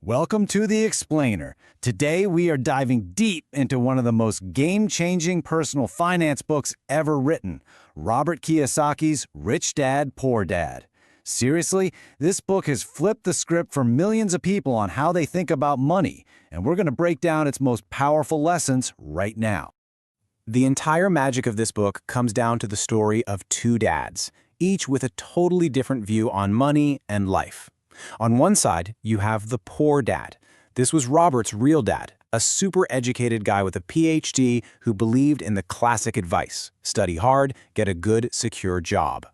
Welcome to The Explainer. Today we are diving deep into one of the most game-changing personal finance books ever written, Robert Kiyosaki's Rich Dad, Poor Dad. Seriously, this book has flipped the script for millions of people on how they think about money, and we're going to break down its most powerful lessons right now. The entire magic of this book comes down to the story of two dads, each with a totally different view on money and life. On one side, you have the poor dad. This was Robert's real dad, a super educated guy with a PhD who believed in the classic advice: study hard, get a good, secure job.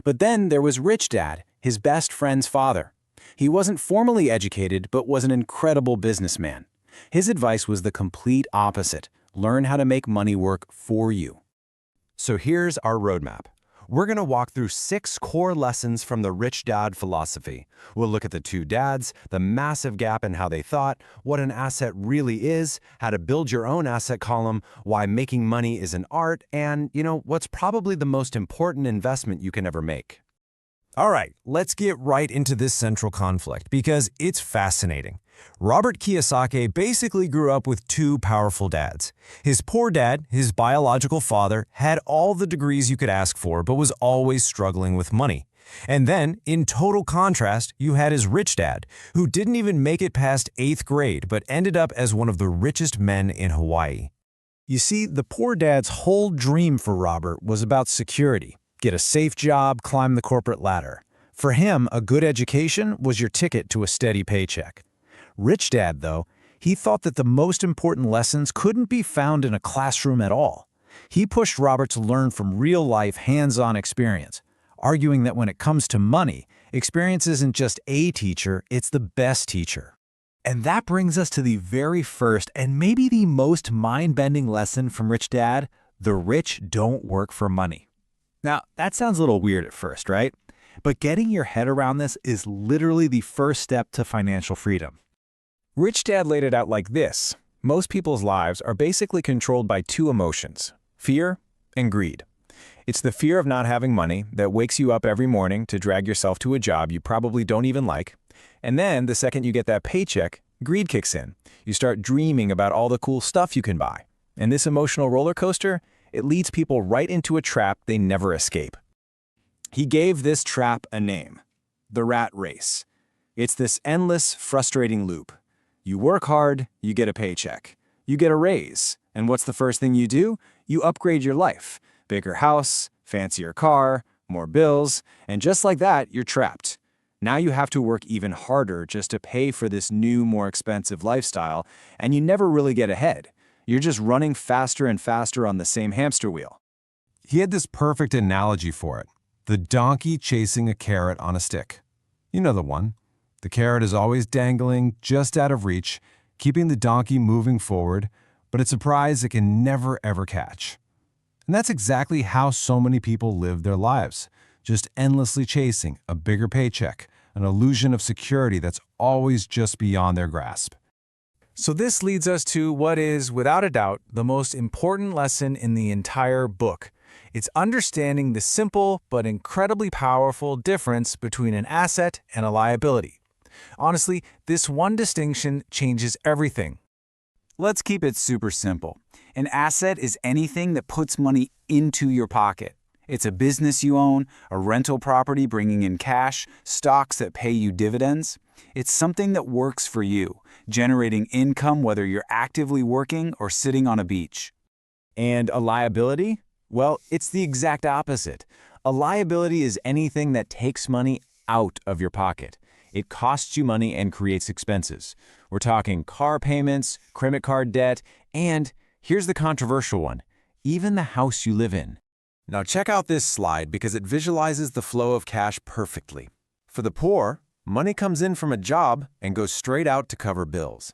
But then there was Rich Dad, his best friend's father. He wasn't formally educated, but was an incredible businessman. His advice was the complete opposite: learn how to make money work for you. So here's our roadmap. We're going to walk through 6 core lessons from the Rich Dad philosophy. We'll look at the two dads, the massive gap in how they thought, what an asset really is, how to build your own asset column, why making money is an art, and, what's probably the most important investment you can ever make. All right, let's get right into this central conflict because it's fascinating. Robert Kiyosaki basically grew up with two powerful dads. His poor dad, his biological father, had all the degrees you could ask for but was always struggling with money. And then, in total contrast, you had his rich dad, who didn't even make it past 8th grade but ended up as one of the richest men in Hawaii. You see, the poor dad's whole dream for Robert was about security. Get a safe job, climb the corporate ladder. For him, a good education was your ticket to a steady paycheck. Rich Dad, though, he thought that the most important lessons couldn't be found in a classroom at all. He pushed Robert to learn from real-life, hands-on experience, arguing that when it comes to money, experience isn't just a teacher, it's the best teacher. And that brings us to the very first and maybe the most mind-bending lesson from Rich Dad: the rich don't work for money. Now, that sounds a little weird at first, right? But getting your head around this is literally the first step to financial freedom. Rich Dad laid it out like this: most people's lives are basically controlled by two emotions: fear and greed. It's the fear of not having money that wakes you up every morning to drag yourself to a job you probably don't even like. And then, the second you get that paycheck, greed kicks in. You start dreaming about all the cool stuff you can buy. And this emotional roller coaster, it leads people right into a trap they never escape. He gave this trap a name: the rat race. It's this endless, frustrating loop. You work hard, you get a paycheck. You get a raise, and what's the first thing you do? You upgrade your life. Bigger house, fancier car, more bills, and just like that, you're trapped. Now you have to work even harder just to pay for this new, more expensive lifestyle, and you never really get ahead. You're just running faster and faster on the same hamster wheel. He had this perfect analogy for it: the donkey chasing a carrot on a stick. You know the one. The carrot is always dangling, just out of reach, keeping the donkey moving forward, but it's a prize it can never ever catch. And that's exactly how so many people live their lives, just endlessly chasing a bigger paycheck, an illusion of security that's always just beyond their grasp. So this leads us to what is, without a doubt, the most important lesson in the entire book. It's understanding the simple but incredibly powerful difference between an asset and a liability. Honestly, this one distinction changes everything. Let's keep it super simple. An asset is anything that puts money into your pocket. It's a business you own, a rental property bringing in cash, stocks that pay you dividends. It's something that works for you, generating income whether you're actively working or sitting on a beach. And a liability? Well, it's the exact opposite. A liability is anything that takes money out of your pocket. It costs you money and creates expenses. We're talking car payments, credit card debt, and here's the controversial one: even the house you live in. Now check out this slide because it visualizes the flow of cash perfectly. For the poor, money comes in from a job and goes straight out to cover bills.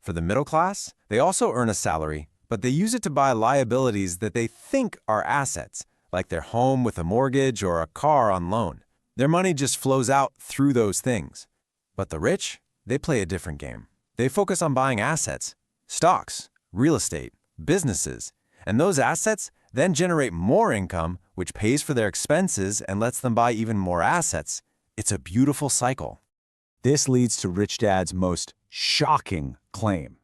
For the middle class, they also earn a salary, but they use it to buy liabilities that they think are assets, like their home with a mortgage or a car on loan. Their money just flows out through those things. But the rich, they play a different game. They focus on buying assets, stocks, real estate, businesses, and those assets then generate more income, which pays for their expenses and lets them buy even more assets. It's a beautiful cycle. This leads to Rich Dad's most shocking claim.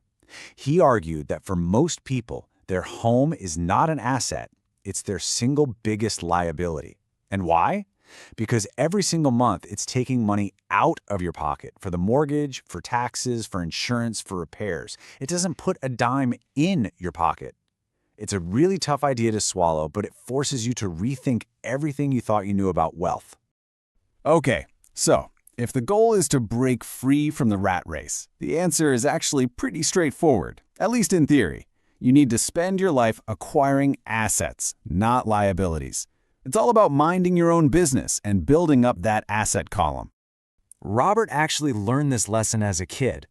He argued that for most people, their home is not an asset, it's their single biggest liability. And why? Because every single month, it's taking money out of your pocket for the mortgage, for taxes, for insurance, for repairs. It doesn't put a dime in your pocket. It's a really tough idea to swallow, but it forces you to rethink everything you thought you knew about wealth. Okay, so if the goal is to break free from the rat race, the answer is actually pretty straightforward, at least in theory. You need to spend your life acquiring assets, not liabilities. It's all about minding your own business and building up that asset column. Robert actually learned this lesson as a kid.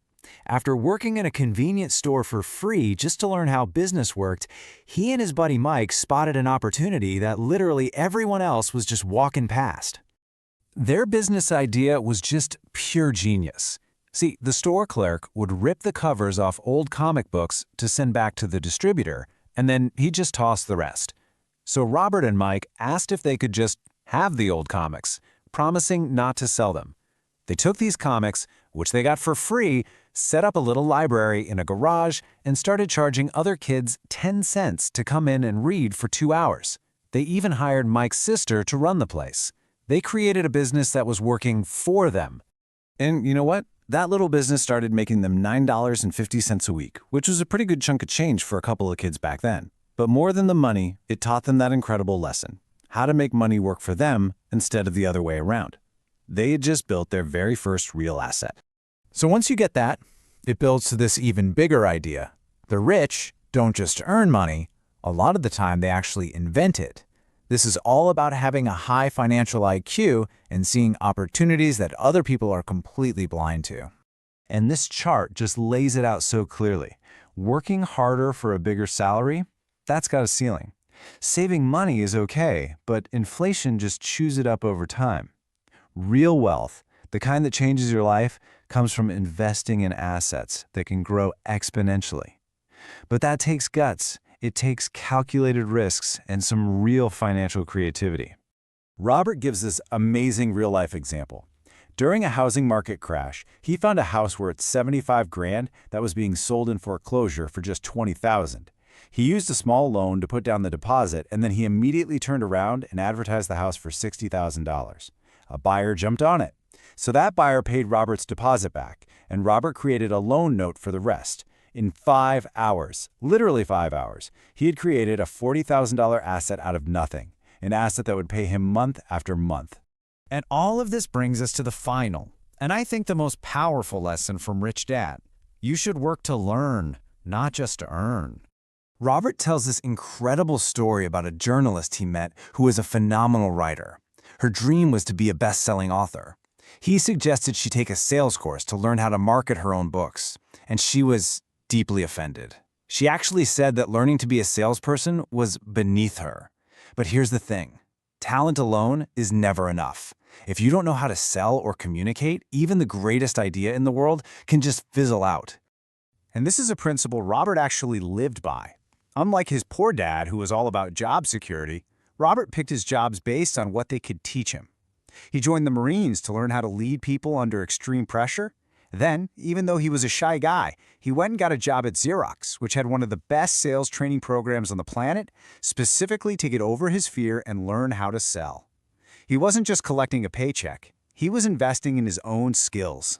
After working in a convenience store for free just to learn how business worked, he and his buddy Mike spotted an opportunity that literally everyone else was just walking past. Their business idea was just pure genius. See, the store clerk would rip the covers off old comic books to send back to the distributor, and then he'd just toss the rest. So Robert and Mike asked if they could just have the old comics, promising not to sell them. They took these comics, which they got for free, set up a little library in a garage, and started charging other kids 10 cents to come in and read for 2 hours. They even hired Mike's sister to run the place. They created a business that was working for them. And you know what? That little business started making them $9.50 a week, which was a pretty good chunk of change for a couple of kids back then. But more than the money, it taught them that incredible lesson: how to make money work for them instead of the other way around. They had just built their very first real asset. So once you get that, it builds to this even bigger idea. The rich don't just earn money, a lot of the time they actually invent it. This is all about having a high financial IQ and seeing opportunities that other people are completely blind to. And this chart just lays it out so clearly. Working harder for a bigger salary, that's got a ceiling. Saving money is okay, but inflation just chews it up over time. Real wealth, the kind that changes your life, comes from investing in assets that can grow exponentially. But that takes guts. It takes calculated risks and some real financial creativity. Robert gives this amazing real-life example. During a housing market crash, he found a house worth $75,000 that was being sold in foreclosure for just $20,000. He used a small loan to put down the deposit, and then he immediately turned around and advertised the house for $60,000. A buyer jumped on it. So that buyer paid Robert's deposit back, and Robert created a loan note for the rest. In 5 hours, literally 5 hours, he had created a $40,000 asset out of nothing, an asset that would pay him month after month. And all of this brings us to the final, and I think the most powerful lesson from Rich Dad. You should work to learn, not just to earn. Robert tells this incredible story about a journalist he met who was a phenomenal writer. Her dream was to be a best-selling author. He suggested she take a sales course to learn how to market her own books, and she was deeply offended. She actually said that learning to be a salesperson was beneath her. But here's the thing. Talent alone is never enough. If you don't know how to sell or communicate, even the greatest idea in the world can just fizzle out. And this is a principle Robert actually lived by. Unlike his poor dad, who was all about job security, Robert picked his jobs based on what they could teach him. He joined the Marines to learn how to lead people under extreme pressure. Then, even though he was a shy guy, he went and got a job at Xerox, which had one of the best sales training programs on the planet, specifically to get over his fear and learn how to sell. He wasn't just collecting a paycheck. He was investing in his own skills.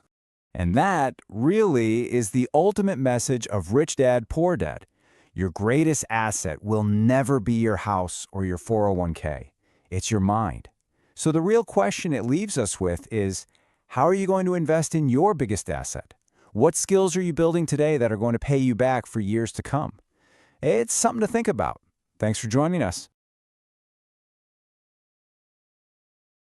And that really is the ultimate message of Rich Dad, Poor Dad. Your greatest asset will never be your house or your 401k. It's your mind. So the real question it leaves us with is, how are you going to invest in your biggest asset? What skills are you building today that are going to pay you back for years to come? It's something to think about. Thanks for joining us.